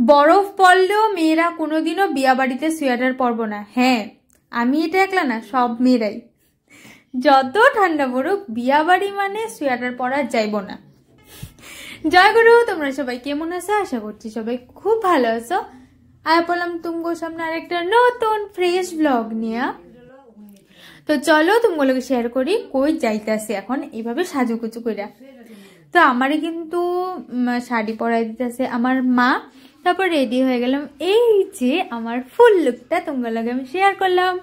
বরফ পড়লেও মেয়েরা কোনোদিনও বিয়া বাড়িতে সোয়েটার পরবো না। হ্যাঁ, আমি এটা একলা না, সব মেয়েরাই। যত ঠান্ডা পড়ুক বিয়া বাড়ি মানে সোয়েটার পরা যাইব না। জয় গুরু, তোমরা সবাই কেমন আছো? আশা করছি সবাই খুব ভালো আছো। আয়া বললাম তুমগো সামনে আরেকটা নতুন ফ্রেশ ব্লগ নিয়ে। তো চলো তুমগুলোকে শেয়ার করি কই যাইতেছে এখন এইভাবে সাজুকুচু কইরা। তো আমারই কিন্তু শাড়ি পরাই দিতেছে আমার মা। তারপর রেডি হয়ে গেলাম। এই যে আমার ফুল লুকটা তোমাগুলোকে আমি শেয়ার করলাম।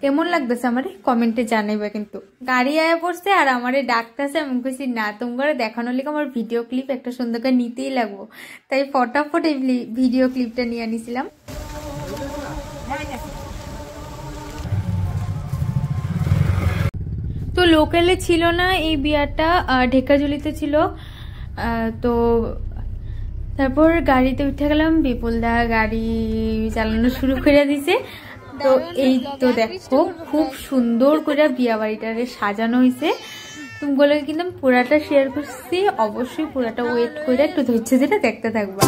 কেমন লাগতেছে আমার কমেন্টে জানাইবা। কিন্তু গাড়ি আয়া পড়ছে আর আমারে ডাকতেছে। আমি কইছি না, তোমরা দেখানোর লিগে আমার ভিডিও ক্লিপ একটা সুন্দর করে নিতেই লাগবো, তাই ফটাফট এই ভিডিও ক্লিপটা নিয়ে আনিছিলাম। তো লোকালে ছিল না এই বিয়াটা, ঢেকাজুলিতে ছিল। তো তারপর গাড়িতে উঠে গেলাম। বিপুলদা গাড়ি চালানো শুরু করে দিছে। তো এই তো দেখো খুব সুন্দর করে বিয়া বাড়িটারে সাজানো হয়েছে। তুমগুলো কিন্তু পুরাটা শেয়ার করছি, অবশ্যই পুরাটা ওয়েট করে একটু ধৈর্য ধরে দেখতে থাকবা।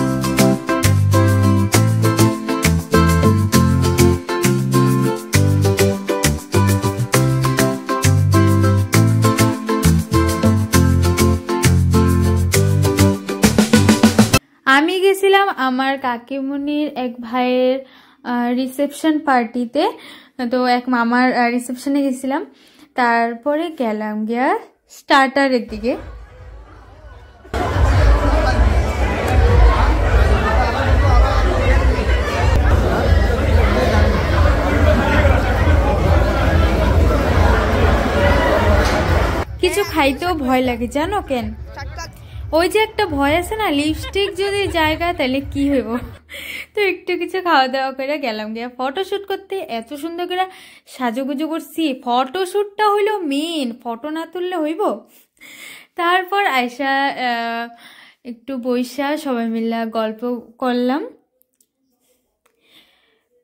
আমি গেছিলাম আমার কাকিমুনির এক ভাইয়ের রিসেপশন পার্টিতে। তো এক মামার রিসেপশনে গেছিলাম। তারপরে গেলাম গিয়া স্টার্টারের দিকে। কিছু খাইতেও ভয় লাগে জানো কেন? ওই যে একটা ভয় আছে না, লিপস্টিক যদি জায়গা তাহলে কি হইব। তো একটু কিছু খাওয়া দাওয়া করে গেলাম গিয়া ফটোশুট করতে। এত সুন্দর করে সাজুগুজু করছি। ফটোশুটটা হইলো মেন, ফটো না তুললে হইব। তারপর আয়সা একটু বইসা সবাই মিলে গল্প করলাম।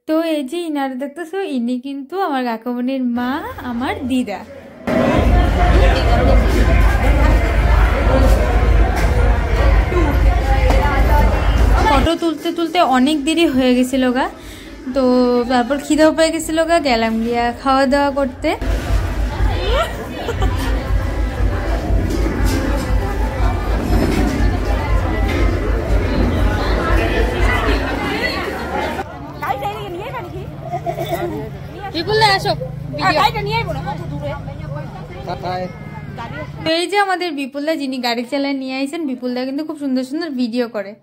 তো এই যে ইনারা দেখতেছো, ইনি কিন্তু আমার কাকামণির মা, আমার দিদা। ফটো তুলতে তুলতে অনেক দেরি হয়ে গেছিল গা। তো তারপর খিদেও পেয়ে গেছিল গা, গেলাম গিয়া খাওয়া দাওয়া করতে। এই যে আমাদের বিপুলদা যিনি গাড়ি চালায় নিয়ে আইছেন, বিপুলদা কিন্তু খুব সুন্দর সুন্দর ভিডিও করে।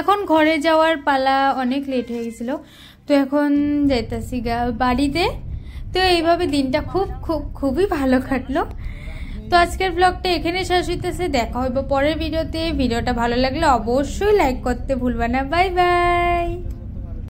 এখন ঘরে যাওয়ার পালা, অনেক লেট হয়ে গেছিল। তো এখন যাইতাছি বাড়িতে। তো এইভাবে দিনটা খুবই ভালো কাটলো। তো আজকের ব্লগটা এখানে শেষ হইতেছে। দেখা হইব পরের ভিডিওতে। ভিডিওটা ভালো লাগলে অবশ্যই লাইক করতে ভুলবা না। Bye bye.